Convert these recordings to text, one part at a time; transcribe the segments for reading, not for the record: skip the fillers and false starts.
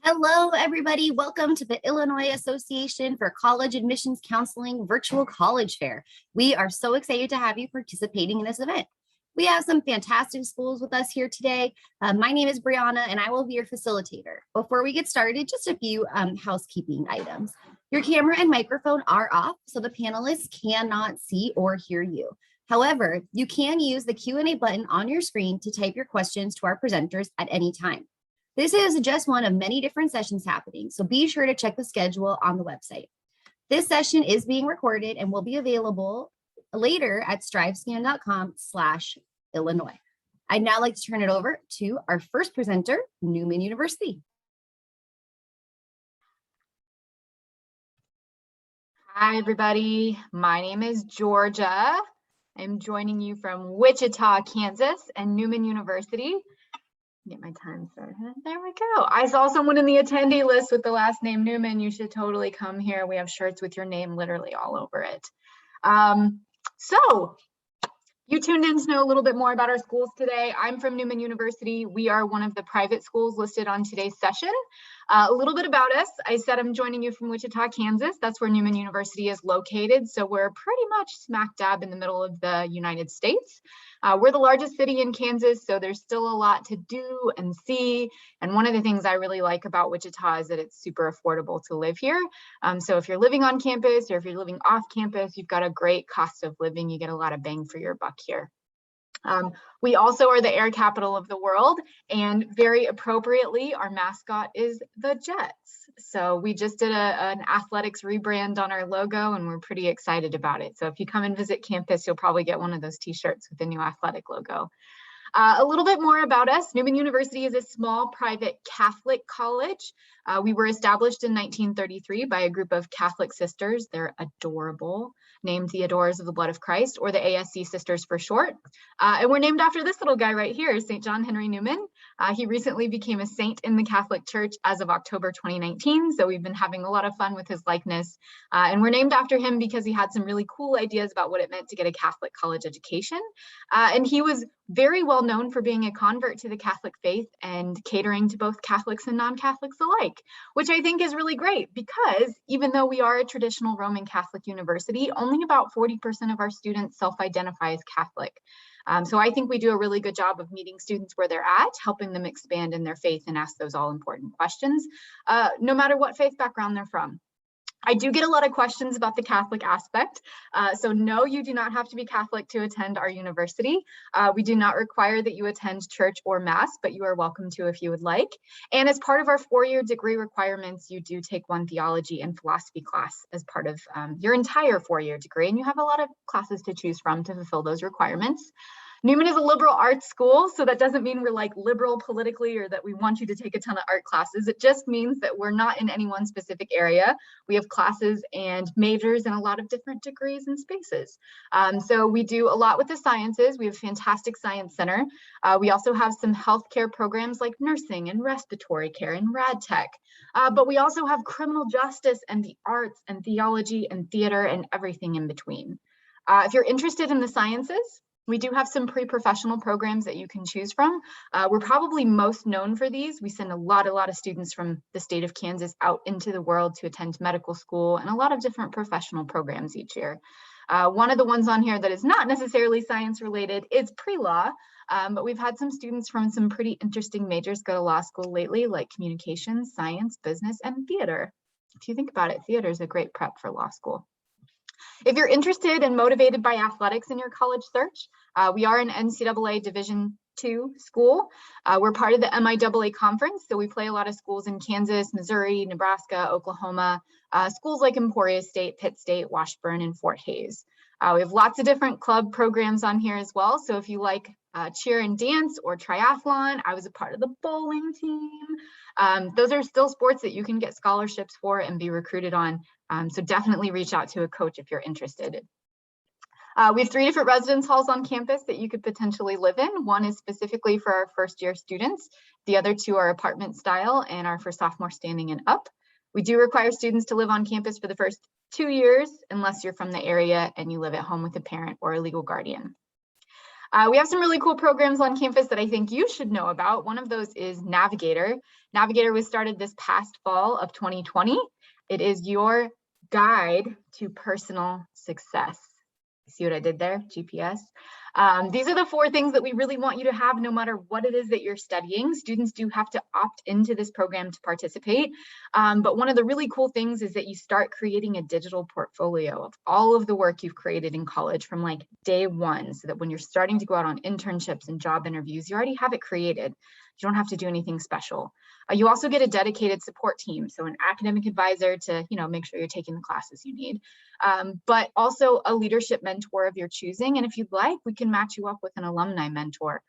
Hello, everybody. Welcome to the Illinois Association for College Admissions Counseling Virtual College Fair. We are so excited to have you participating in this event. We have some fantastic schools with us here today. My name is Brianna, and I will be your facilitator. Before we get started, just a few housekeeping items. Your camera and microphone are off, so the panelists cannot see or hear you. However, you can use the Q&A button on your screen to type your questions to our presenters at any time. This is just one of many different sessions happening, so be sure to check the schedule on the website. This session is being recorded and will be available later at strivescan.com/Illinois. I'd now like to turn it over to our first presenter, Newman University. Hi, everybody. My name is Georgia. I'm joining you from Wichita, Kansas, and Newman University. Get my time started. There we go. I saw someone in the attendee list with the last name Newman. You should totally come here. We have shirts with your name literally all over it. So you tuned in to know a little bit more about our schools today. I'm from Newman University. We are one of the private schools listed on today's session. A little bit about us. I said I'm joining you from Wichita, Kansas. That's where Newman University is located. So we're pretty much smack dab in the middle of the United States. We're the largest city in Kansas, so there's still a lot to do and see. And one of the things I really like about Wichita is that it's super affordable to live here. So if you're living on campus or if you're living off campus, you've got a great cost of living. You get a lot of bang for your buck here. We also are the air capital of the world, and very appropriately, our mascot is the Jets. So we just did an athletics rebrand on our logo, and we're pretty excited about it. So if you come and visit campus, you'll probably get one of those t-shirts with the new athletic logo. A little bit more about us. Newman University is a small private Catholic college. We were established in 1933 by a group of Catholic sisters. They're adorable, named the Adorers of the Blood of Christ, or the ASC Sisters for short. And we're named after this little guy right here, St. John Henry Newman. He recently became a saint in the Catholic Church as of October 2019. So we've been having a lot of fun with his likeness. And we're named after him because he had some really cool ideas about what it meant to get a Catholic college education. And he was very well known for being a convert to the Catholic faith and catering to both Catholics and non-Catholics alike, which I think is really great because even though we are a traditional Roman Catholic university, only about 40% of our students self-identify as Catholic. So I think we do a really good job of meeting students where they're at, helping them expand in their faith and ask those all important questions, no matter what faith background they're from. I do get a lot of questions about the Catholic aspect. So no, you do not have to be Catholic to attend our university. We do not require that you attend church or mass, but you are welcome to if you would like. And as part of our 4-year degree requirements, you do take one theology and philosophy class as part of your entire 4-year degree. And you have a lot of classes to choose from to fulfill those requirements. Newman is a liberal arts school, so that doesn't mean we're like liberal politically or that we want you to take a ton of art classes. It just means that we're not in any one specific area. We have classes and majors in a lot of different degrees and spaces. So we do a lot with the sciences. We have a fantastic science center. We also have some healthcare programs like nursing and respiratory care and rad tech. But we also have criminal justice and the arts and theology and theater and everything in between. If you're interested in the sciences, we do have some pre-professional programs that you can choose from. We're probably most known for these. We send a lot of students from the state of Kansas out into the world to attend medical school and a lot of different professional programs each year. One of the ones on here that is not necessarily science related is pre-law, but we've had some students from some pretty interesting majors go to law school lately, like communications, science, business, and theater. If you think about it, theater is a great prep for law school. If you're interested and motivated by athletics in your college search, we are an NCAA Division II school. We're part of the MIAA conference, so we play a lot of schools in Kansas, Missouri, Nebraska, Oklahoma, schools like Emporia State, Pitt State, Washburn, and Fort Hays. We have lots of different club programs on here as well, so if you like cheer and dance or triathlon, I was a part of the bowling team. Those are still sports that you can get scholarships for and be recruited on. So definitely reach out to a coach if you're interested. We have 3 different residence halls on campus that you could potentially live in. One is specifically for our first year students. The other 2 are apartment style and are for sophomore standing and up. We do require students to live on campus for the first 2 years unless you're from the area and you live at home with a parent or a legal guardian. We have some really cool programs on campus that I think you should know about. One of those is Navigator. Navigator was started this past fall of 2020. It is your guide to personal success. See what I did there? GPS. These are the 4 things that we really want you to have no matter what it is that you're studying. Students do have to opt into this program to participate. But one of the really cool things is that you start creating a digital portfolio of all of the work you've created in college from like day 1, so that when you're starting to go out on internships and job interviews, you already have it created. You don't have to do anything special. You also get a dedicated support team, so an academic advisor to, make sure you're taking the classes you need, but also a leadership mentor of your choosing. And if you'd like, we can match you up with an alumni mentor.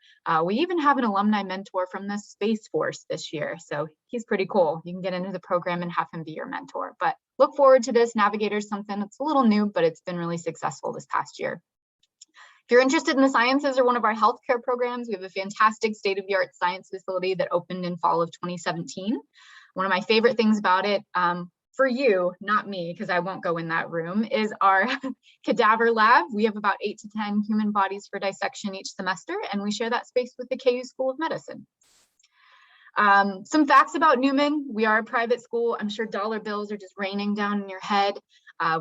We even have an alumni mentor from the Space Force this year, so he's pretty cool. You can get into the program and have him be your mentor. But look forward to this. Navigator is something that's a little new, but it's been really successful this past year. If you're interested in the sciences or one of our healthcare programs, we have a fantastic state-of-the-art science facility that opened in fall of 2017. One of my favorite things about it, for you, not me, because I won't go in that room, is our cadaver lab. We have about 8 to 10 human bodies for dissection each semester, and we share that space with the KU School of Medicine. Some facts about Newman. We are a private school. I'm sure dollar bills are just raining down in your head.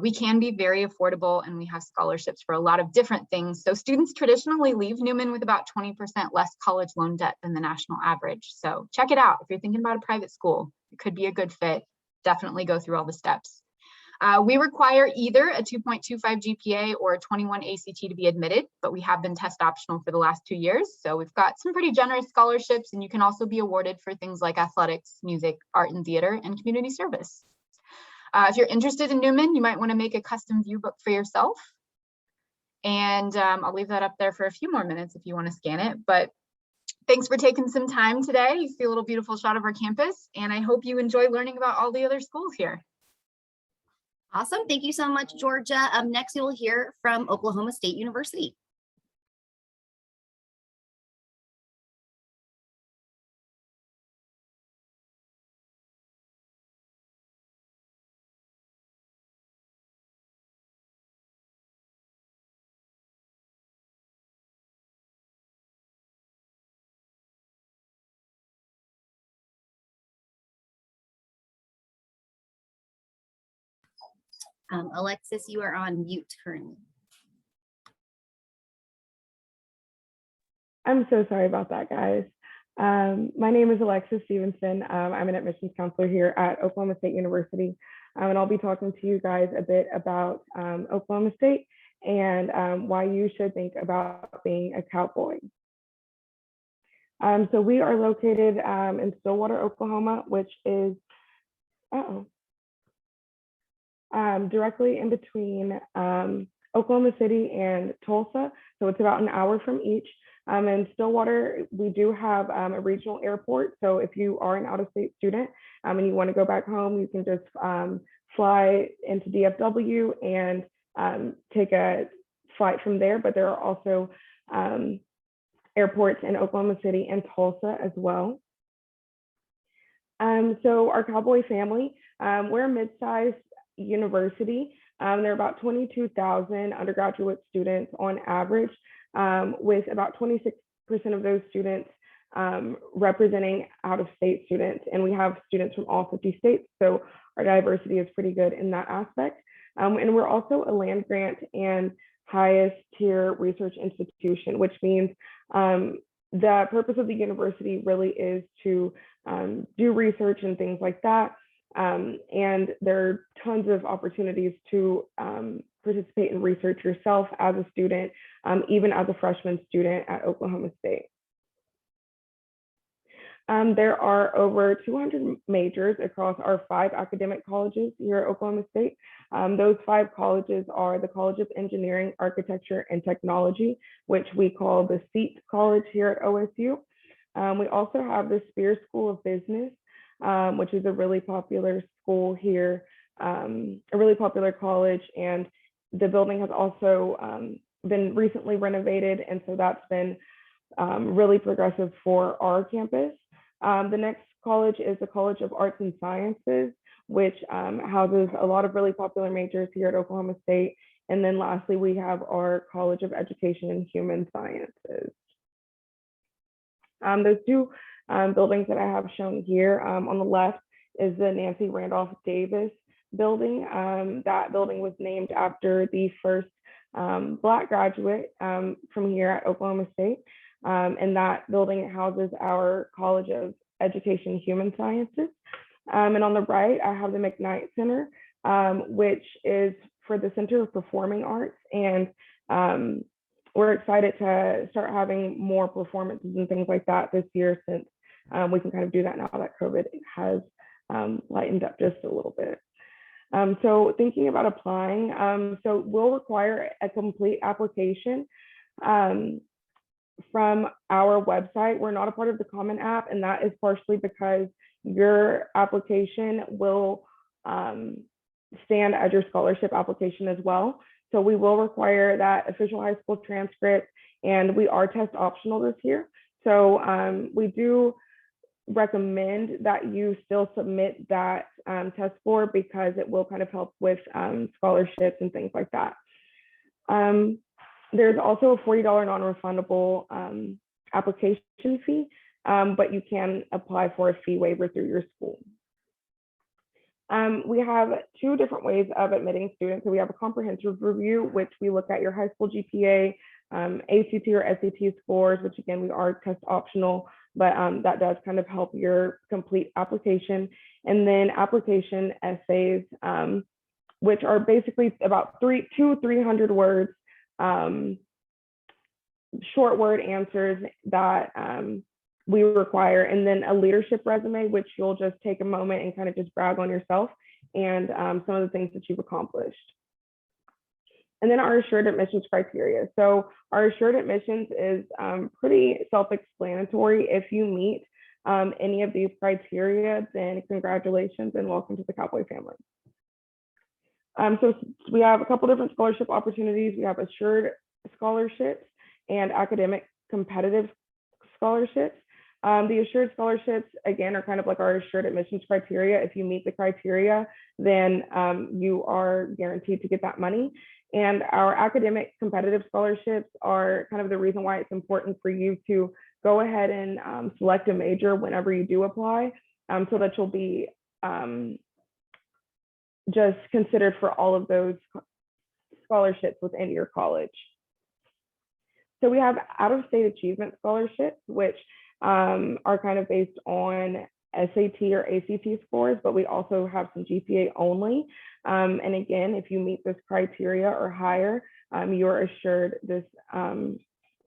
We can be very affordable, and we have scholarships for a lot of different things. So students traditionally leave Newman with about 20% less college loan debt than the national average. So check it out. If you're thinking about a private school, it could be a good fit. Definitely go through all the steps. We require either a 2.25 GPA or a 21 ACT to be admitted, but we have been test optional for the last 2 years. So we've got some pretty generous scholarships, and you can also be awarded for things like athletics, music, art and theater, and community service. If you're interested in Newman, you might want to make a custom view book for yourself. And I'll leave that up there for a few more minutes if you want to scan it. But thanks for taking some time today. You see a little beautiful shot of our campus, and I hope you enjoy learning about all the other schools here. Awesome. Thank you so much, Georgia. Next, you'll hear from Oklahoma State University. Alexis, you are on mute currently. I'm so sorry about that, guys. My name is Alexis Stevenson. I'm an admissions counselor here at Oklahoma State University, and I'll be talking to you guys a bit about Oklahoma State and why you should think about being a cowboy. So we are located in Stillwater, Oklahoma, which is directly in between Oklahoma City and Tulsa. So it's about an hour from each. In Stillwater, we do have a regional airport. So if you are an out-of-state student and you want to go back home, you can just fly into DFW and take a flight from there. But there are also airports in Oklahoma City and Tulsa as well. So our Cowboy family, we're a mid-sized university. There are about 22,000 undergraduate students on average, with about 26% of those students representing out-of-state students. And we have students from all 50 states, so our diversity is pretty good in that aspect. And we're also a land grant and highest tier research institution, which means the purpose of the university really is to do research and things like that. And there are tons of opportunities to participate in research yourself as a student, even as a freshman student at Oklahoma State. There are over 200 majors across our 5 academic colleges here at Oklahoma State. Those 5 colleges are the College of Engineering, Architecture, and Technology, which we call the SEAT College here at OSU. We also have the Spear School of Business, which is a really popular school here, a really popular college, and the building has also been recently renovated, and so that's been really progressive for our campus. The next college is the College of Arts and Sciences, which houses a lot of really popular majors here at Oklahoma State, And then lastly, we have our College of Education and Human Sciences. Those two buildings that I have shown here on the left is the Nancy Randolph Davis building. That building was named after the first Black graduate from here at Oklahoma State. And that building houses our College of Education and Human Sciences. And on the right, I have the McKnight Center, which is for the Center of Performing Arts. And we're excited to start having more performances and things like that this year, since we can kind of do that now that COVID has lightened up just a little bit. So thinking about applying, so we'll require a complete application from our website. We're not a part of the Common App, and that is partially because your application will stand as your scholarship application as well. So we will require that official high school transcript, and we are test optional this year. So we do recommend that you still submit that test score, because it will kind of help with scholarships and things like that. There's also a $40 non-refundable application fee, but you can apply for a fee waiver through your school. We have two different ways of admitting students. So we have a comprehensive review, which we look at your high school GPA, ACT or SAT scores, which again, we are test optional, but that does kind of help your complete application. And then application essays, which are basically about 300 words, short word answers that we require, and then a leadership resume, which you'll just take a moment and kind of just brag on yourself and some of the things that you've accomplished. And then our assured admissions criteria. So our assured admissions is pretty self-explanatory. If you meet any of these criteria, then congratulations and welcome to the Cowboy family. So we have a couple different scholarship opportunities. We have assured scholarships and academic competitive scholarships. The assured scholarships, again, are kind of like our assured admissions criteria. If you meet the criteria, then you are guaranteed to get that money. And our academic competitive scholarships are kind of the reason why it's important for you to go ahead and select a major whenever you do apply, so that you'll be just considered for all of those scholarships within your college. So we have out-of-state achievement scholarships, which are kind of based on SAT or ACT scores, but we also have some GPA only. And again, if you meet this criteria or higher, you're assured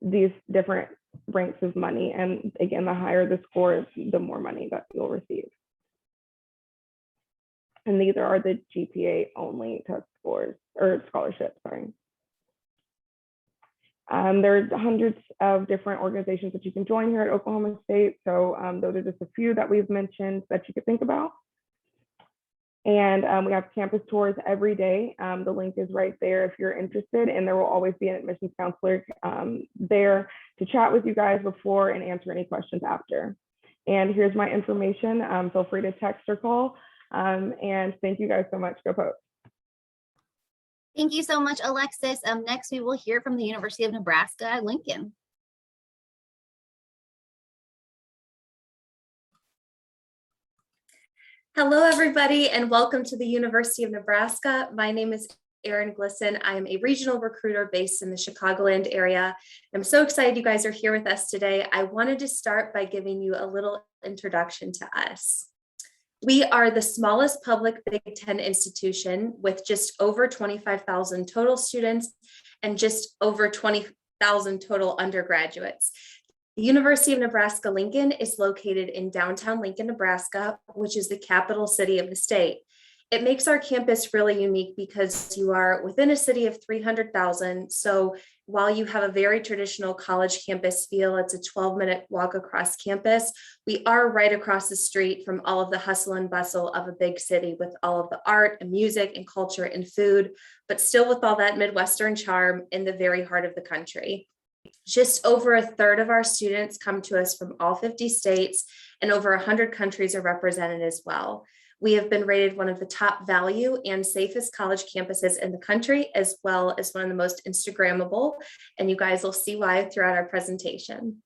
these different ranks of money. And again, the higher the score, the more money that you'll receive. And these are the GPA only test scores or scholarships, sorry. There's hundreds of different organizations that you can join here at Oklahoma State. So those are just a few that we've mentioned that you could think about. And we have campus tours every day. The link is right there if you're interested, and there will always be an admissions counselor there to chat with you guys before and answer any questions after. And here's my information. Feel free to text or call. And thank you guys so much. Go Pokes. Thank you so much, Alexis. Next, we will hear from the University of Nebraska at Lincoln. Hello, everybody, and welcome to the University of Nebraska. My name is Erin Glisson. I am a regional recruiter based in the Chicagoland area. I'm so excited you guys are here with us today. I wanted to start by giving you a little introduction to us. We are the smallest public Big Ten institution with just over 25,000 total students and just over 20,000 total undergraduates. The University of Nebraska-Lincoln is located in downtown Lincoln, Nebraska, which is the capital city of the state. It makes our campus really unique because you are within a city of 300,000. So while you have a very traditional college campus feel, it's a 12-minute walk across campus, we are right across the street from all of the hustle and bustle of a big city with all of the art and music and culture and food, but still with all that Midwestern charm in the very heart of the country. Just over a third of our students come to us from all 50 states, and over 100 countries are represented as well. We have been rated one of the top value and safest college campuses in the country, as well as one of the most Instagrammable, and you guys will see why throughout our presentation.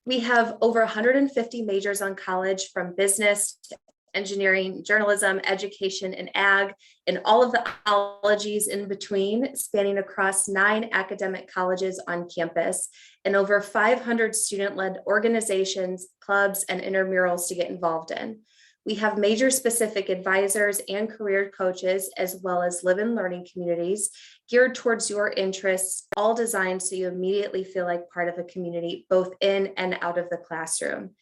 We have over 150 majors on college, from business to engineering, journalism, education, and ag, and all of the ologies in between, spanning across 9 academic colleges on campus, and over 500 student-led organizations, clubs, and intramurals to get involved in. We have major-specific advisors and career coaches, as well as live and learning communities geared towards your interests, all designed so you immediately feel like part of a community, both in and out of the classroom.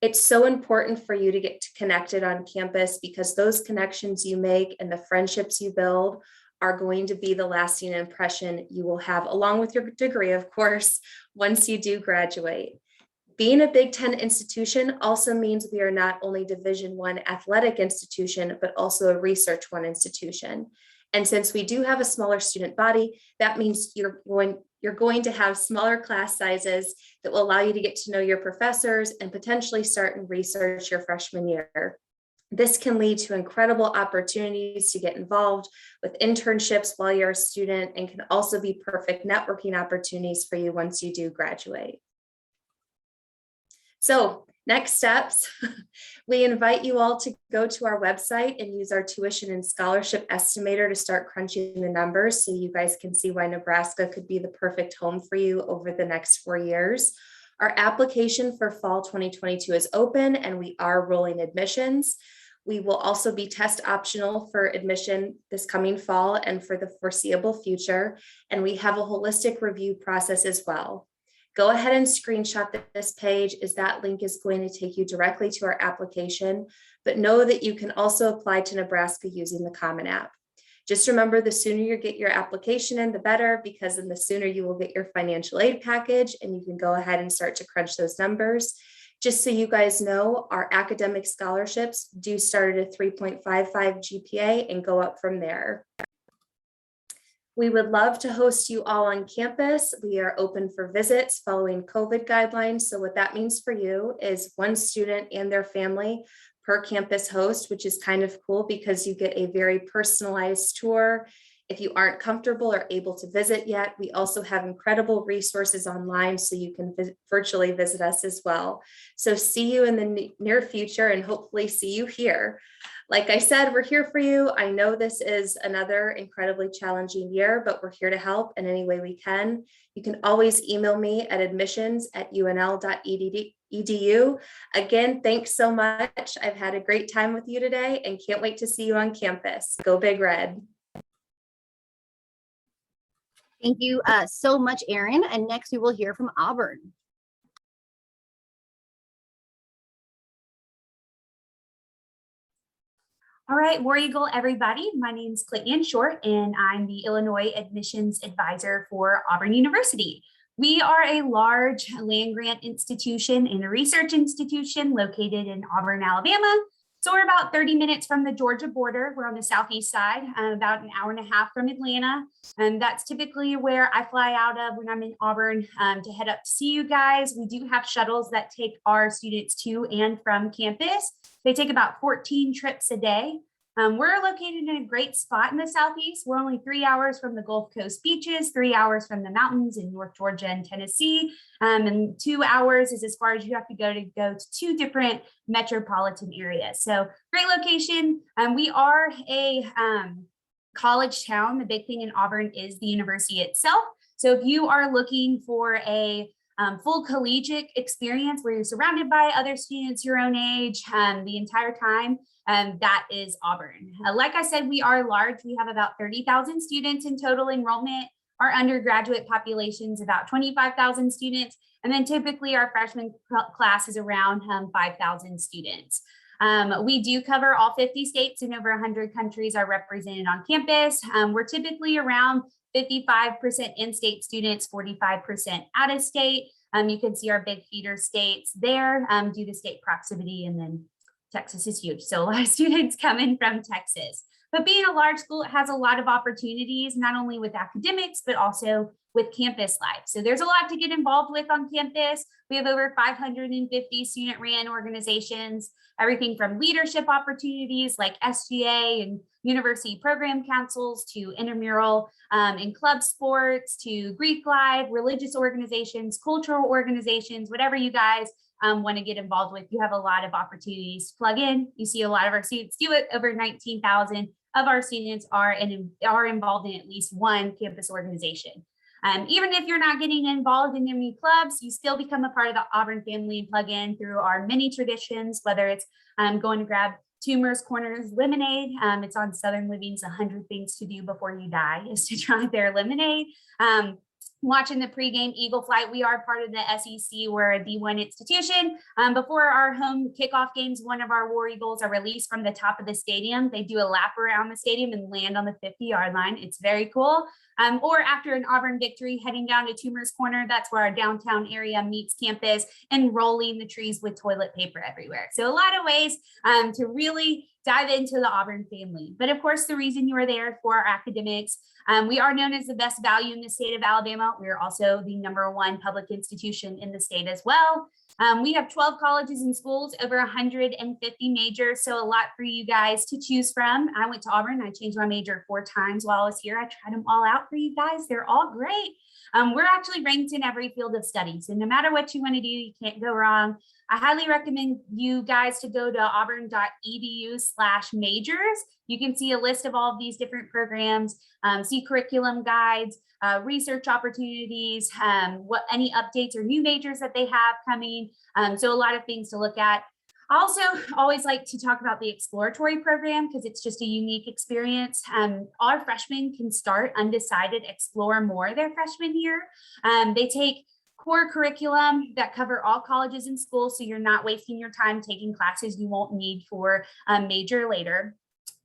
It's so important for you to get connected on campus, because those connections you make and the friendships you build are going to be the lasting impression you will have, along with your degree, of course, once you do graduate. Being a Big Ten institution also means we are not only Division I athletic institution, but also a Research I institution. And since we do have a smaller student body, that means you're going to have smaller class sizes that will allow you to get to know your professors and potentially start and research your freshman year. This can lead to incredible opportunities to get involved with internships while you're a student, and can also be perfect networking opportunities for you once you do graduate. So next steps, we invite you all to go to our website and use our tuition and scholarship estimator to start crunching the numbers, so you guys can see why Nebraska could be the perfect home for you over the next 4 years. Our application for fall 2022 is open, and we are rolling admissions. We will also be test optional for admission this coming fall and for the foreseeable future, and we have a holistic review process as well. Go ahead and screenshot this page, as that link is going to take you directly to our application, but know that you can also apply to Nebraska using the Common App. Just remember, the sooner you get your application in, the better, because then the sooner you will get your financial aid package, and you can go ahead and start to crunch those numbers. Just so you guys know, our academic scholarships do start at a 3.55 GPA and go up from there. We would love to host you all on campus. We are open for visits following COVID guidelines. So what that means for you is 1 student and their family per campus host, which is kind of cool because you get a very personalized tour. If you aren't comfortable or able to visit yet, we also have incredible resources online, so you can virtually visit us as well. So see you in the near future, and hopefully see you here. Like I said, we're here for you. I know this is another incredibly challenging year, but we're here to help in any way we can. You can always email me at admissions@unl.edu. Again, thanks so much. I've had a great time with you today and can't wait to see you on campus. Go Big Red. Thank you so much, Erin. And next we will hear from Auburn. All right, War Eagle, everybody. My name is Clayton Short, and I'm the Illinois Admissions Advisor for Auburn University. We are a large land grant institution and a research institution located in Auburn, Alabama. So we're about 30 minutes from the Georgia border. We're on the southeast side, about an hour and a half from Atlanta. And that's typically where I fly out of when I'm in Auburn to head up to see you guys. We do have shuttles that take our students to and from campus. They take about 14 trips a day. We're located in a great spot in the southeast. We're only 3 hours from the Gulf Coast beaches, 3 hours from the mountains in North Georgia and Tennessee, and 2 hours is as far as you have to go to 2 different metropolitan areas. So great location. We are a college town. The big thing in Auburn is the university itself. So if you are looking for a full collegiate experience where you're surrounded by other students your own age the entire time, that is Auburn. Like I said, we are large. We have about 30,000 students in total enrollment. Our undergraduate population is about 25,000 students. And then typically our freshman class is around 5,000 students. We do cover all 50 states, and over 100 countries are represented on campus. We're typically around 55% in-state students, 45% out-of-state. You can see our big feeder states there due to state proximity, and then Texas is huge. So a lot of students come in from Texas. But being a large school, it has a lot of opportunities, not only with academics, but also with campus life. So there's a lot to get involved with on campus. We have over 550 student-ran organizations, everything from leadership opportunities like SGA and university program councils to intramural and club sports to Greek life, religious organizations, cultural organizations, whatever you guys want to get involved with. You have a lot of opportunities to plug in. You see a lot of our students do it. Over 19,000 of our students are involved in at least one campus organization. Even if you're not getting involved in any clubs, you still become a part of the Auburn family and plug in through our many traditions, whether it's going to grab Tumor's Corners lemonade. It's on Southern Living's 100 Things to Do Before You Die is to try their lemonade. Watching the pregame Eagle Flight. We are part of the SEC. We're a D1 institution. Before our home kickoff games, one of our War Eagles are released from the top of the stadium. They do a lap around the stadium and land on the 50-yard line. It's very cool. Or after an Auburn victory, heading down to Tumor's Corner, that's where our downtown area meets campus, and rolling the trees with toilet paper everywhere. So a lot of ways to really dive into the Auburn family. But of course, the reason you are there for our academics. We are known as the best value in the state of Alabama. We are also the #1 public institution in the state as well. We have 12 colleges and schools, over 150 majors, so a lot for you guys to choose from. I went to Auburn. I changed my major 4 times while I was here. I tried them all out for you guys. They're all great. We're actually ranked in every field of study, so no matter what you want to do, you can't go wrong. I highly recommend you guys to go to auburn.edu/majors. You can see a list of all of these different programs, see curriculum guides, research opportunities, what any updates or new majors that they have coming. So a lot of things to look at. I also always like to talk about the exploratory program because it's just a unique experience. Our freshmen can start undecided, explore more their freshman year. They take core curriculum that cover all colleges and schools, so you're not wasting your time taking classes you won't need for a major later.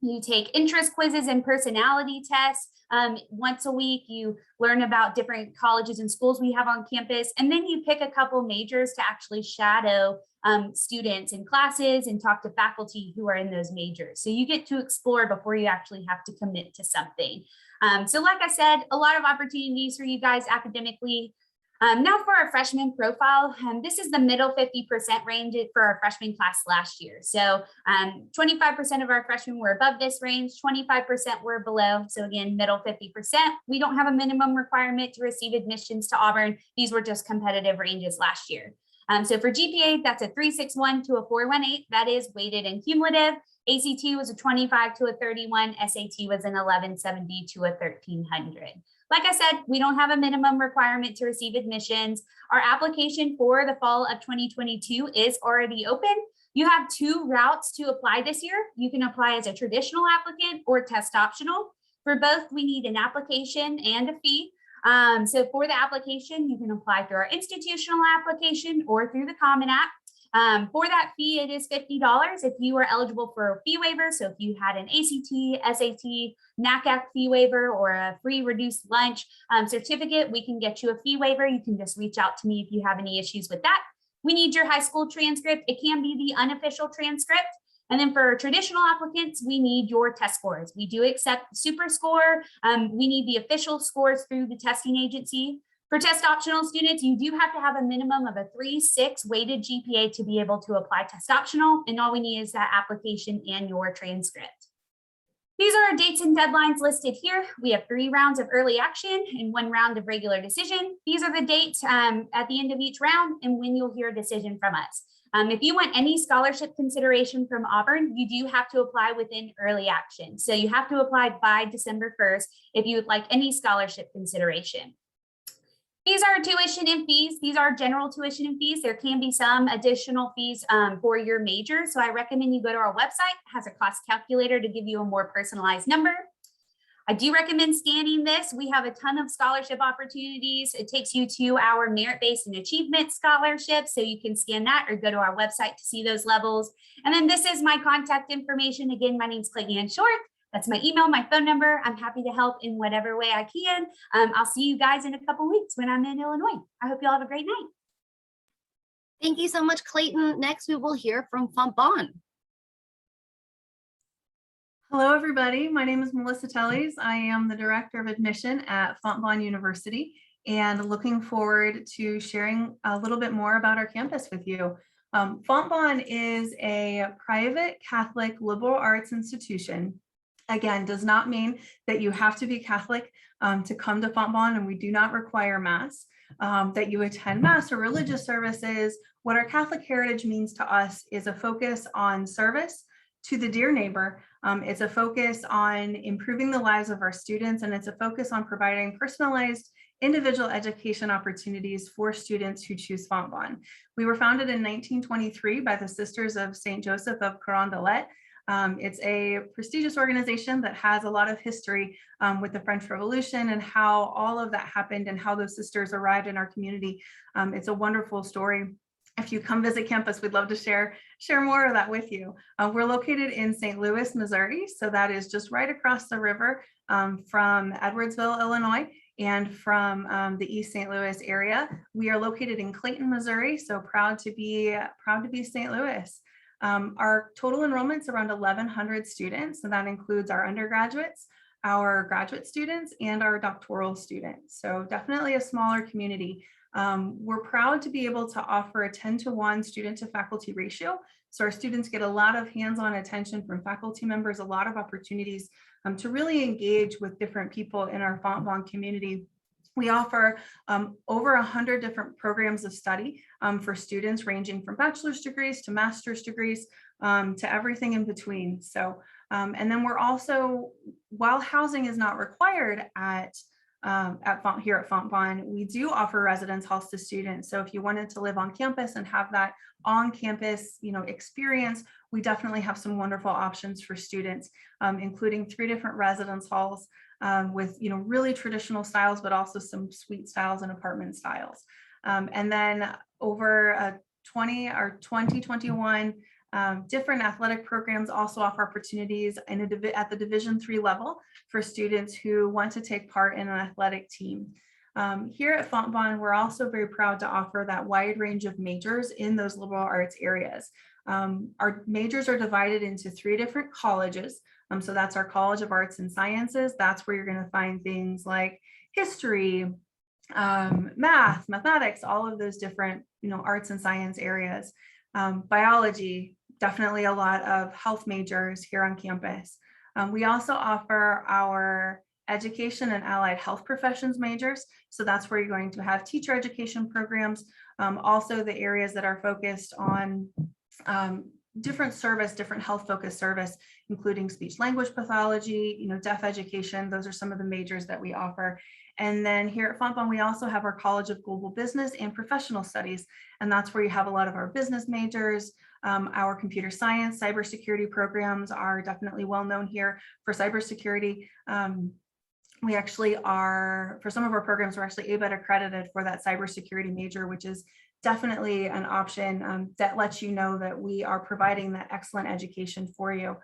You take interest quizzes and personality tests. Once a week, you learn about different colleges and schools we have on campus, and then you pick a couple majors to actually shadow students in classes and talk to faculty who are in those majors. So you get to explore before you actually have to commit to something. So like I said, a lot of opportunities for you guys academically. Now for our freshman profile, this is the middle 50% range for our freshman class last year. So 25% of our freshmen were above this range, 25% were below. So again, middle 50%. We don't have a minimum requirement to receive admissions to Auburn. These were just competitive ranges last year. So for GPA, that's a 361 to a 418. That is weighted and cumulative. ACT was a 25 to a 31. SAT was an 1170 to a 1300. Like I said, we don't have a minimum requirement to receive admissions. Our application for the fall of 2022 is already open. You have 2 routes to apply this year. You can apply as a traditional applicant or test optional. For both, we need an application and a fee. So for the application, you can apply through our institutional application or through the Common App. For that fee, it is $50 if you are eligible for a fee waiver. So if you had an ACT, SAT, NACAC fee waiver, or a free reduced lunch certificate, we can get you a fee waiver. You can just reach out to me if you have any issues with that. We need your high school transcript. It can be the unofficial transcript. And then for traditional applicants, we need your test scores. We do accept super score. We need the official scores through the testing agency. For test optional students, you do have to have a minimum of a 3.6 weighted GPA to be able to apply test optional. And all we need is that application and your transcript. These are our dates and deadlines listed here. We have 3 rounds of early action and 1 round of regular decision. These are the dates at the end of each round and when you'll hear a decision from us. If you want any scholarship consideration from Auburn, you do have to apply within early action. So you have to apply by December 1st if you would like any scholarship consideration. These are tuition and fees. These are general tuition and fees. There can be some additional fees for your major. So I recommend you go to our website. It has a cost calculator to give you a more personalized number. I do recommend scanning this. We have a ton of scholarship opportunities. It takes you to our merit-based and achievement scholarships. So you can scan that or go to our website to see those levels. And then this is my contact information. Again, my name is Clayton Short. That's my email, my phone number. I'm happy to help in whatever way I can. I'll see you guys in a couple weeks when I'm in Illinois. I hope you all have a great night. Thank you so much, Clayton. Next, we will hear from Fontbonne. Hello, everybody. My name is Melissa Telles. I am the Director of Admission at Fontbonne University and looking forward to sharing a little bit more about our campus with you. Fontbonne is a private Catholic liberal arts institution. Again, does not mean that you have to be Catholic to come to Fontbonne, and we do not require Mass, that you attend Mass or religious services. What our Catholic heritage means to us is a focus on service to the dear neighbor. It's a focus on improving the lives of our students, and it's a focus on providing personalized individual education opportunities for students who choose Fontbonne. We were founded in 1923 by the Sisters of St. Joseph of Carondelet. It's a prestigious organization that has a lot of history with the French Revolution and how all of that happened and how those sisters arrived in our community. It's a wonderful story. If you come visit campus, we'd love to share more of that with you. We're located in St. Louis, Missouri. So that is just right across the river from Edwardsville, Illinois, and from the East St. Louis area. We are located in Clayton, Missouri. So proud to be St. Louis. Our total enrollment's around 1,100 students, and that includes our undergraduates, our graduate students, and our doctoral students. So definitely a smaller community. We're proud to be able to offer a 10-to-1 student to faculty ratio. So our students get a lot of hands-on attention from faculty members, a lot of opportunities to really engage with different people in our Fontbonne community. We offer over 100 different programs of study for students, ranging from bachelor's degrees to master's degrees to everything in between. So, and then we're also, while housing is not required here at Fontbonne, we do offer residence halls to students. So if you wanted to live on campus and have that on-campus, experience, we definitely have some wonderful options for students, including 3 different residence halls with really traditional styles, but also some suite styles and apartment styles. And then over 2021 different athletic programs also offer opportunities at the Division III level for students who want to take part in an athletic team. Here at Fontbonne, we're also very proud to offer that wide range of majors in those liberal arts areas. Our majors are divided into 3 different colleges. So that's our College of Arts and Sciences. That's where you're going to find things like history, mathematics, all of those different, arts and science areas. Biology, definitely a lot of health majors here on campus. We also offer our education and allied health professions majors. So that's where you're going to have teacher education programs. Also the areas that are focused on different health focused service, including speech language pathology, deaf education. Those are some of the majors that we offer. And then here at Fontbonne, we also have our College of Global Business and Professional Studies. And that's where you have a lot of our business majors. Our computer science, cybersecurity programs are definitely well known here for cybersecurity. We actually are, for some of our programs, we're actually ABET accredited for that cybersecurity major, which is definitely an option that lets you know that we are providing that excellent education for you.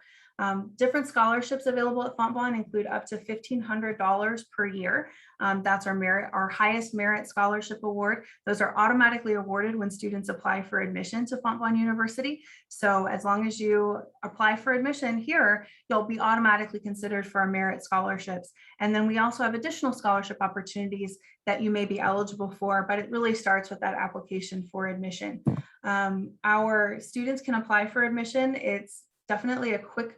Different scholarships available at Fontbonne include up to $1,500 per year. That's our highest merit scholarship award. Those are automatically awarded when students apply for admission to Fontbonne University. So as long as you apply for admission here, you'll be automatically considered for our merit scholarships. And then we also have additional scholarship opportunities that you may be eligible for, but it really starts with that application for admission. Our students can apply for admission. It's definitely a quick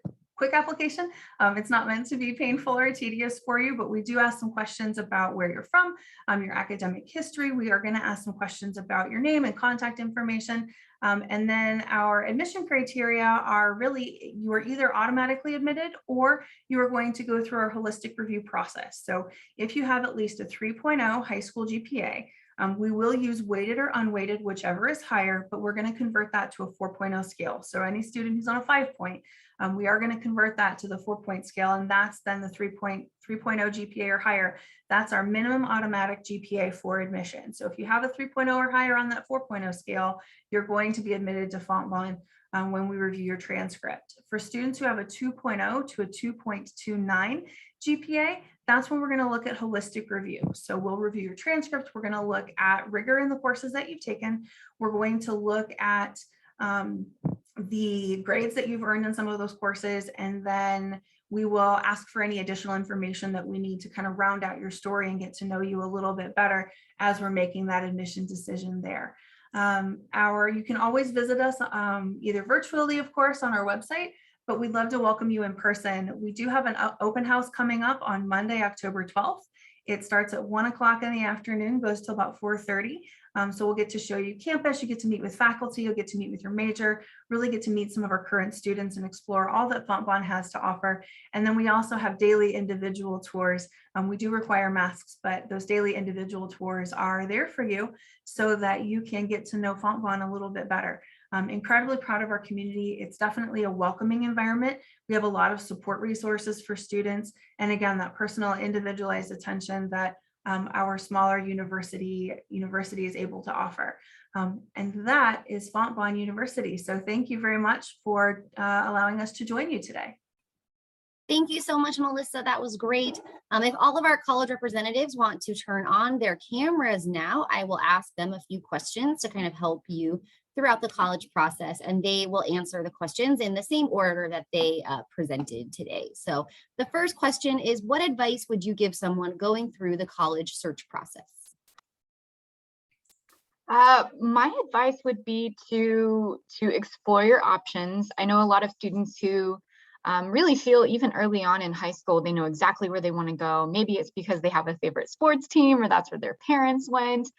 application. It's not meant to be painful or tedious for you, but we do ask some questions about where you're from, your academic history. We are going to ask some questions about your name and contact information. And then our admission criteria are really, you are either automatically admitted or you are going to go through our holistic review process. So if you have at least a 3.0 high school GPA, we will use weighted or unweighted, whichever is higher, but we're going to convert that to a 4.0 scale. So any student who's on a 5-point, we are going to convert that to the 4-point scale, and that's then the 3.0 GPA or higher. That's our minimum automatic GPA for admission. So if you have a 3.0 or higher on that 4.0 scale, you're going to be admitted to Fontbonne when we review your transcript. For students who have a 2.0 to a 2.29 GPA, that's when we're going to look at holistic review. So we'll review your transcript. We're going to look at rigor in the courses that you've taken. We're going to look at the grades that you've earned in some of those courses, and then we will ask for any additional information that we need to kind of round out your story and get to know you a little bit better as we're making that admission decision there. You can always visit us either virtually, of course, on our website, but we'd love to welcome you in person. We do have an open house coming up on Monday, October 12th. It starts at 1 o'clock in the afternoon, goes till about 4:30. So we'll get to show you campus, you get to meet with faculty, you'll get to meet with your major, really get to meet some of our current students and explore all that Fontbonne has to offer. And then we also have daily individual tours. We do require masks, but those daily individual tours are there for you so that you can get to know Fontbonne a little bit better. I'm incredibly proud of our community. It's definitely a welcoming environment. We have a lot of support resources for students. And again, that personal individualized attention that our smaller university is able to offer. And that is Fontbonne University. So thank you very much for allowing us to join you today. Thank you so much, Melissa. That was great. If all of our college representatives want to turn on their cameras now, I will ask them a few questions to kind of help you throughout the college process, and they will answer the questions in the same order that they presented today. So the first question is, what advice would you give someone going through the college search process? My advice would be to explore your options. I know a lot of students who really feel even early on in high school, they know exactly where they want to go. Maybe it's because they have a favorite sports team or that's where their parents went.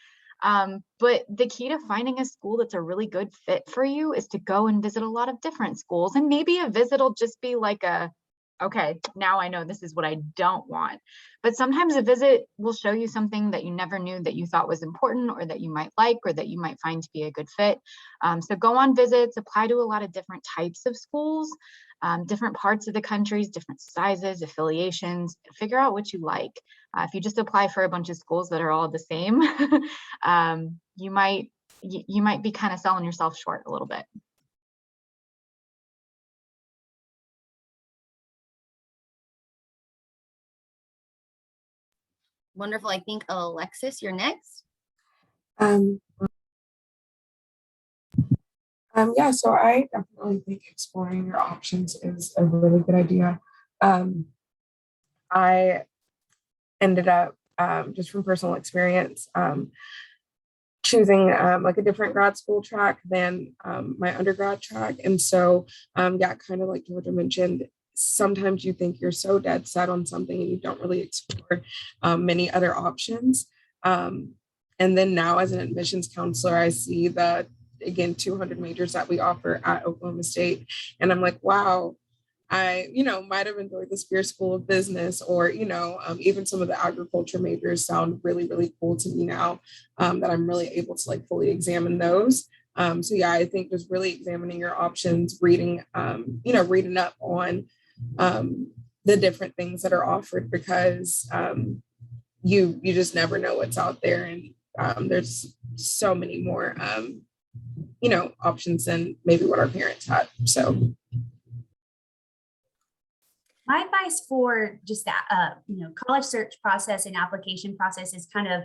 But the key to finding a school that's a really good fit for you is to go and visit a lot of different schools. And maybe a visit will just be like okay, now I know this is what I don't want. But sometimes a visit will show you something that you never knew that you thought was important or that you might like or that you might find to be a good fit. So go on visits, apply to a lot of different types of schools, different parts of the countries, different sizes, affiliations, figure out what you like. If you just apply for a bunch of schools that are all the same, you might be kind of selling yourself short a little bit. Wonderful. I think Alexis, you're next. Yeah, so I definitely think exploring your options is a really good idea. I ended up, just from personal experience, choosing like a different grad school track than my undergrad track. And so, yeah, kind of like Georgia mentioned, sometimes you think you're so dead set on something and you don't really explore many other options. And then now as an admissions counselor, I see the, again, 200 majors that we offer at Oklahoma State. And I'm like, wow, I, might have enjoyed the Spear School of Business or, even some of the agriculture majors sound really, really cool to me now that I'm really able to like fully examine those. So yeah, I think just really examining your options, reading up on the different things that are offered because you just never know what's out there. And there's so many more, options than maybe what our parents had. So my advice for just that, college search process and application process is kind of,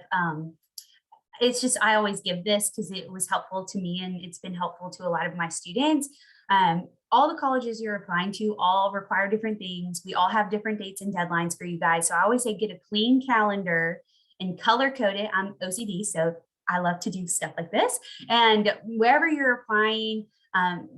it's just, I always give this because it was helpful to me and it's been helpful to a lot of my students. All the colleges you're applying to all require different things. We all have different dates and deadlines for you guys. So I always say, get a clean calendar and color code it. I'm OCD, so I love to do stuff like this. And wherever you're applying,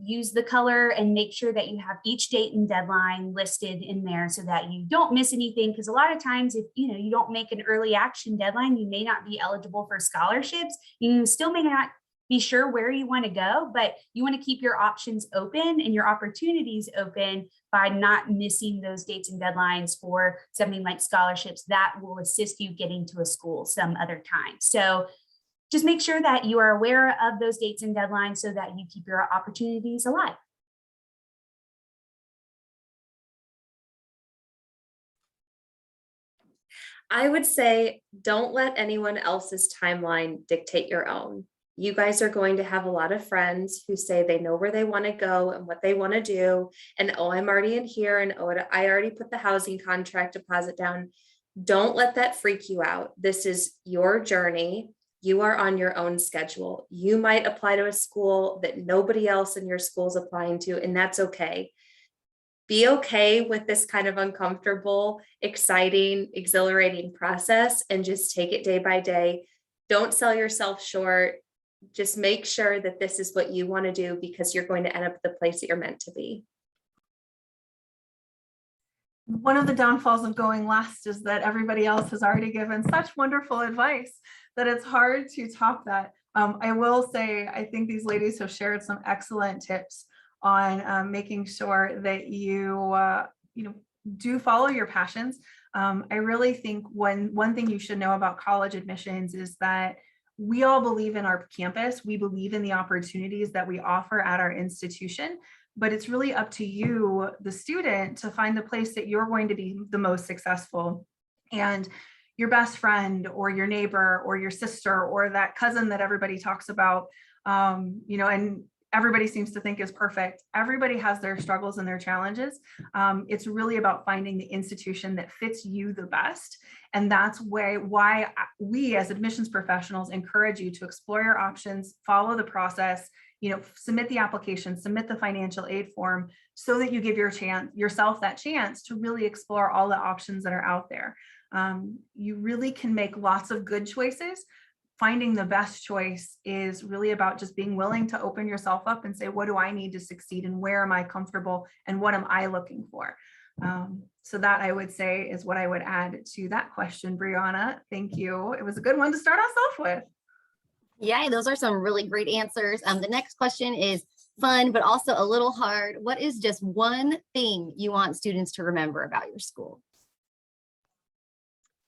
use the color and make sure that you have each date and deadline listed in there so that you don't miss anything. Because a lot of times if you don't make an early action deadline, you may not be eligible for scholarships. You still may not be sure where you want to go, but you want to keep your options open and your opportunities open by not missing those dates and deadlines for something like scholarships that will assist you getting to a school some other time. So just make sure that you are aware of those dates and deadlines so that you keep your opportunities alive. I would say don't let anyone else's timeline dictate your own. You guys are going to have a lot of friends who say they know where they want to go and what they want to do. And oh, I'm already in here. And oh, I already put the housing contract deposit down. Don't let that freak you out. This is your journey. You are on your own schedule. You might apply to a school that nobody else in your school is applying to, and that's okay. Be okay with this kind of uncomfortable, exciting, exhilarating process and just take it day by day. Don't sell yourself short. Just make sure that this is what you want to do, because you're going to end up at the place that you're meant to be. One of the downfalls of going last is that everybody else has already given such wonderful advice that it's hard to top that. I will say, I think these ladies have shared some excellent tips on making sure that you do follow your passions. I really think one thing you should know about college admissions is that we all believe in our campus. We believe in the opportunities that we offer at our institution, but it's really up to you, the student, to find the place that you're going to be the most successful. And your best friend or your neighbor or your sister or that cousin that everybody talks about, and everybody seems to think is perfect. Everybody has their struggles and their challenges. It's really about finding the institution that fits you the best. And that's why we as admissions professionals encourage you to explore your options, follow the process, submit the application, submit the financial aid form, so that you give yourself that chance to really explore all the options that are out there. You really can make lots of good choices. Finding the best choice is really about just being willing to open yourself up and say, what do I need to succeed, and where am I comfortable, and what am I looking for? So that, I would say, is what I would add to that question, Brianna. Thank you. It was a good one to start us off with. Yeah, those are some really great answers. The next question is fun, but also a little hard. What is just one thing you want students to remember about your school?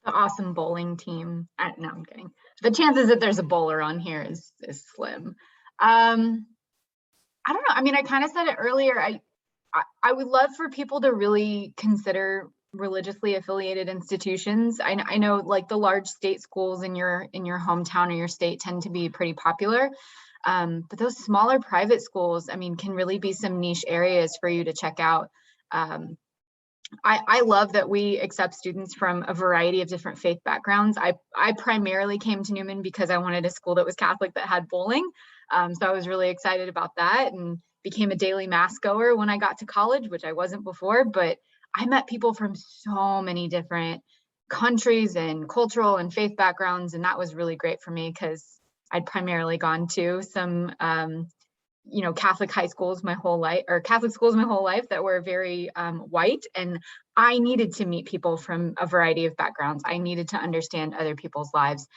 The awesome bowling team. No, I'm kidding. The chances that there's a bowler on here is slim. I don't know. I mean, I kind of said it earlier. I would love for people to really consider religiously affiliated institutions. I know, like, the large state schools in your hometown or your state tend to be pretty popular. But those smaller private schools, I mean, can really be some niche areas for you to check out. I love that we accept students from a variety of different faith backgrounds. I primarily came to Newman because I wanted a school that was Catholic that had bowling. So I was really excited about that, and became a daily mass goer when I got to college, which I wasn't before. But I met people from so many different countries and cultural and faith backgrounds. And that was really great for me, because I'd primarily gone to some Catholic high schools my whole life, or Catholic schools my whole life, that were very white. And I needed to meet people from a variety of backgrounds. I needed to understand other people's lives.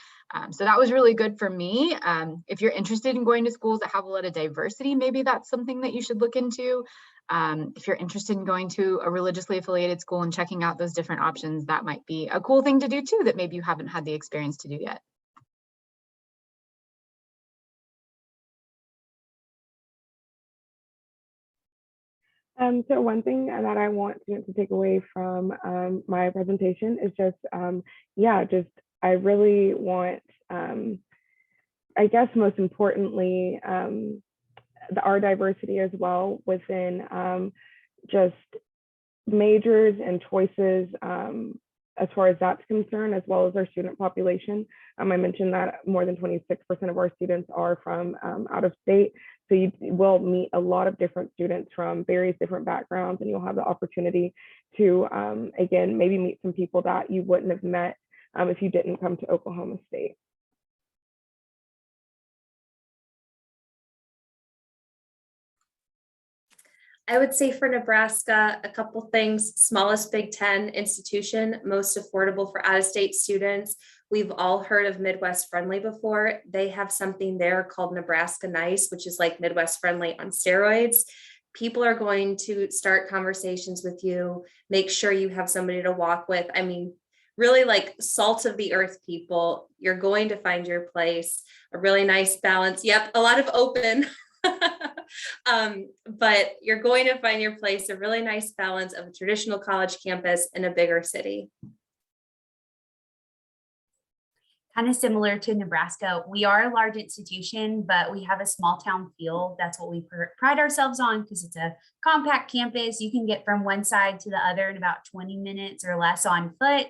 So that was really good for me. If you're interested in going to schools that have a lot of diversity, maybe that's something that you should look into. If you're interested in going to a religiously affiliated school and checking out those different options, that might be a cool thing to do too, that maybe you haven't had the experience to do yet. So one thing that I want students to take away from my presentation is just I really want, I guess most importantly, our diversity as well within just majors and choices as far as that's concerned, as well as our student population. I mentioned that more than 26% of our students are from out of state. So you will meet a lot of different students from various different backgrounds, and you'll have the opportunity to, again, maybe meet some people that you wouldn't have met if you didn't come to Oklahoma State. I would say for Nebraska, a couple things: smallest Big Ten institution, most affordable for out-of-state students. We've all heard of Midwest Friendly before. They have something there called Nebraska Nice, which is like Midwest Friendly on steroids. People are going to start conversations with you. Make sure you have somebody to walk with. I mean, really like salt of the earth people. You're going to find your place, a really nice balance. Yep, a lot of open. But you're going to find your place, a really nice balance of a traditional college campus in a bigger city. Kind of similar to Nebraska, we are a large institution, but we have a small town feel. That's what we pride ourselves on, because it's a compact campus. You can get from one side to the other in about 20 minutes or less on foot.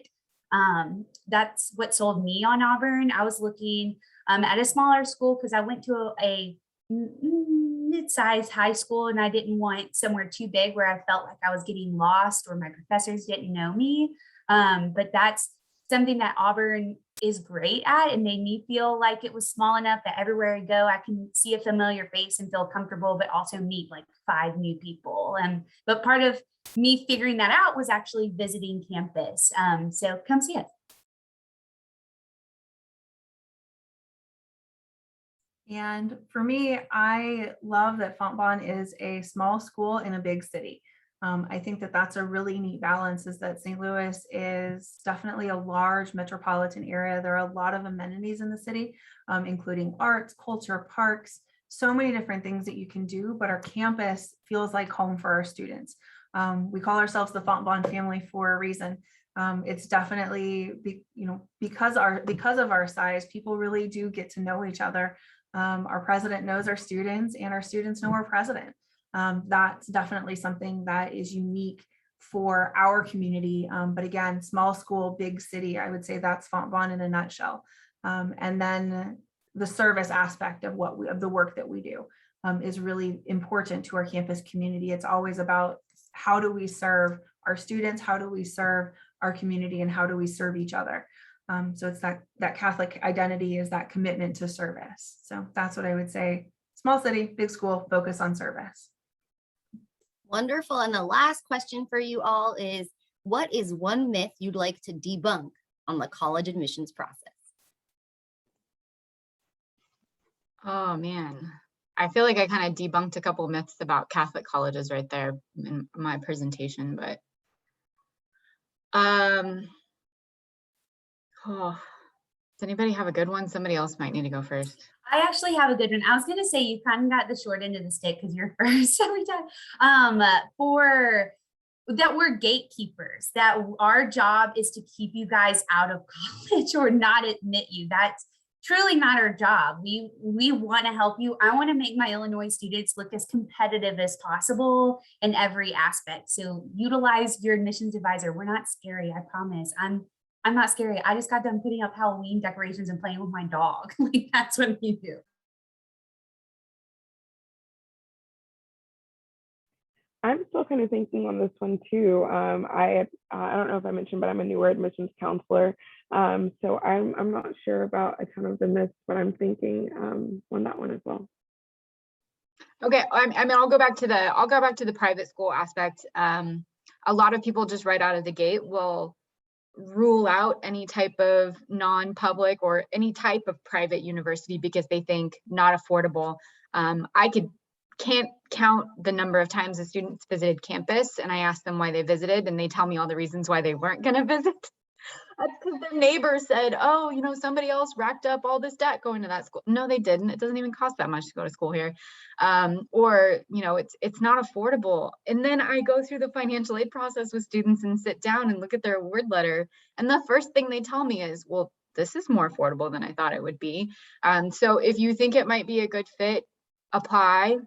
That's what sold me on Auburn. I was looking at a smaller school because I went to a mid-sized high school and I didn't want somewhere too big where I felt like I was getting lost or my professors didn't know me. But that's something that Auburn is great at. It made me feel like it was small enough that everywhere I go, I can see a familiar face and feel comfortable, but also meet like 5 new people. But part of me figuring that out was actually visiting campus. So come see us. And for me, I love that Fontbonne is a small school in a big city. I think that that's a really neat balance, is that St. Louis is definitely a large metropolitan area. There are a lot of amenities in the city, including arts, culture, parks, so many different things that you can do, but our campus feels like home for our students. We call ourselves the Fontbonne family for a reason. It's definitely, because of our size, people really do get to know each other. Our president knows our students and our students know our president. That's definitely something that is unique for our community. But again, small school, big city, I would say that's Fontbonne in a nutshell. And then the service aspect of the work that we do is really important to our campus community. It's always about how do we serve our students, how do we serve our community, and how do we serve each other. So it's that Catholic identity is that commitment to service. So that's what I would say. Small city, big school, focus on service. Wonderful. And the last question for you all is, what is one myth you'd like to debunk on the college admissions process? Oh man, I feel like I kind of debunked a couple myths about Catholic colleges right there in my presentation, but does anybody have a good one? Somebody else might need to go first. I actually have a good one. I was going to say you kind of got the short end of the stick because you're first every time. For that we're gatekeepers, that our job is to keep you guys out of college or not admit you. That's truly not our job. We want to help you. I want to make my Illinois students look as competitive as possible in every aspect. So utilize your admissions advisor. We're not scary, I promise. I'm not scary. I just got done putting up Halloween decorations and playing with my dog. Like, that's what we do. I'm still kind of thinking on this one too. I don't know if I mentioned, but I'm a newer admissions counselor. So I'm not sure about a ton of the myths, but I'm thinking on that one as well. Okay, I'll go back to the private school aspect. A lot of people just right out of the gate will rule out any type of non-public or any type of private university because they think not affordable. Can't count the number of times the students visited campus and I asked them why they visited and they tell me all the reasons why they weren't going to visit. That's because their neighbor said, oh, somebody else racked up all this debt going to that school. No, they didn't. It doesn't even cost that much to go to school here. It's not affordable. And then I go through the financial aid process with students and sit down and look at their award letter. And the first thing they tell me is, well, this is more affordable than I thought it would be. So if you think it might be a good fit, apply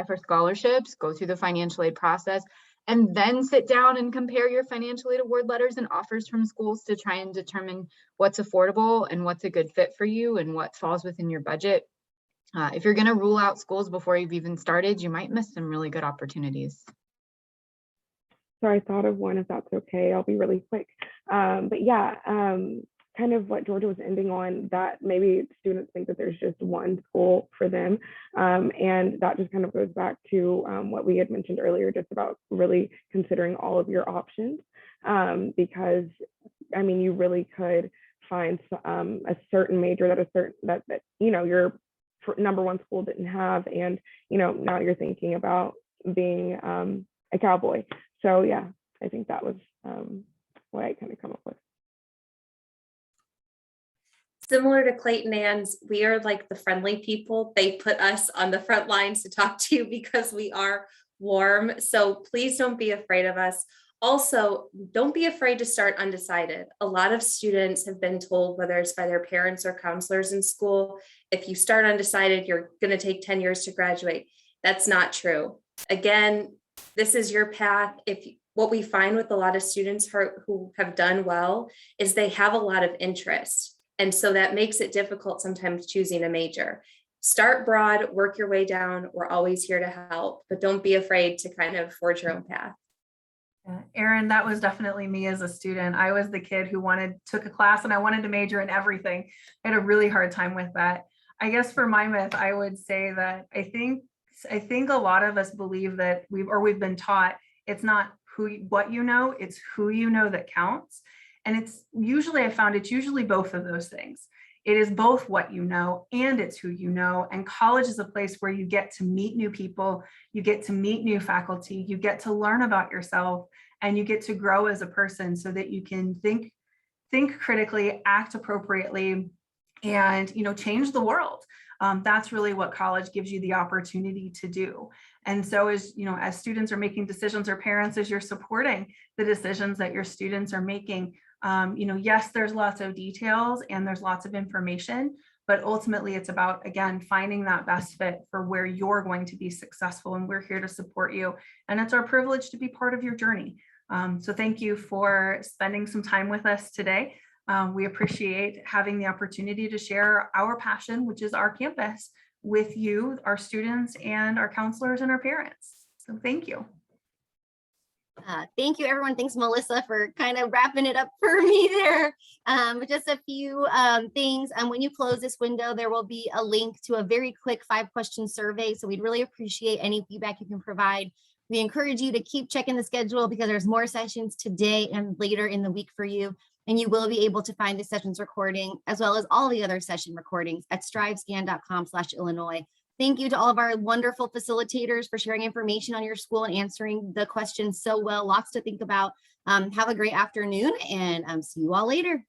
for scholarships, go through the financial aid process, and then sit down and compare your financial aid award letters and offers from schools to try and determine what's affordable and what's a good fit for you and what falls within your budget. If you're going to rule out schools before you've even started, you might miss some really good opportunities. So I thought of one, if that's okay. I'll be really quick. But yeah, kind of what Georgia was ending on, that maybe students think that there's just one school for them. And that just kind of goes back to what we had mentioned earlier, just about really considering all of your options. Because I mean, you really could find a certain major that your number one school didn't have. And, now you're thinking about being a cowboy. So yeah, I think that was what I kind of come up with. Similar to Clayton Ann's, we are like the friendly people. They put us on the front lines to talk to you because we are warm. So please don't be afraid of us. Also, don't be afraid to start undecided. A lot of students have been told, whether it's by their parents or counselors in school, if you start undecided, you're going to take 10 years to graduate. That's not true. Again, this is your path. What we find with a lot of students who have done well is they have a lot of interest. And so that makes it difficult sometimes choosing a major. Start broad, work your way down. We're always here to help, but don't be afraid to kind of forge your own path. Yeah, Erin, that was definitely me as a student. I was the kid who took a class and I wanted to major in everything. I had a really hard time with that. I guess for my myth, I would say that I think a lot of us believe that we've been taught it's not what you know, it's who you know that counts. And it's usually both of those things. It is both what you know and it's who you know. And college is a place where you get to meet new people, you get to meet new faculty, you get to learn about yourself, and you get to grow as a person so that you can think critically, act appropriately, and change the world. That's really what college gives you the opportunity to do. And so as students are making decisions, or parents, as you're supporting the decisions that your students are making, yes, there's lots of details and there's lots of information, but ultimately it's about, again, finding that best fit for where you're going to be successful. And we're here to support you. And it's our privilege to be part of your journey. So thank you for spending some time with us today. We appreciate having the opportunity to share our passion, which is our campus, with you, our students, and our counselors and our parents. So thank you. Thank you, everyone. Thanks, Melissa, for kind of wrapping it up for me there. Just a few things. When you close this window, there will be a link to a very quick 5-question survey. So we'd really appreciate any feedback you can provide. We encourage you to keep checking the schedule because there's more sessions today and later in the week for you. And you will be able to find the sessions recording as well as all the other session recordings at strivescan.com/Illinois. Thank you to all of our wonderful facilitators for sharing information on your school and answering the questions so well. Lots to think about. Have a great afternoon and see you all later.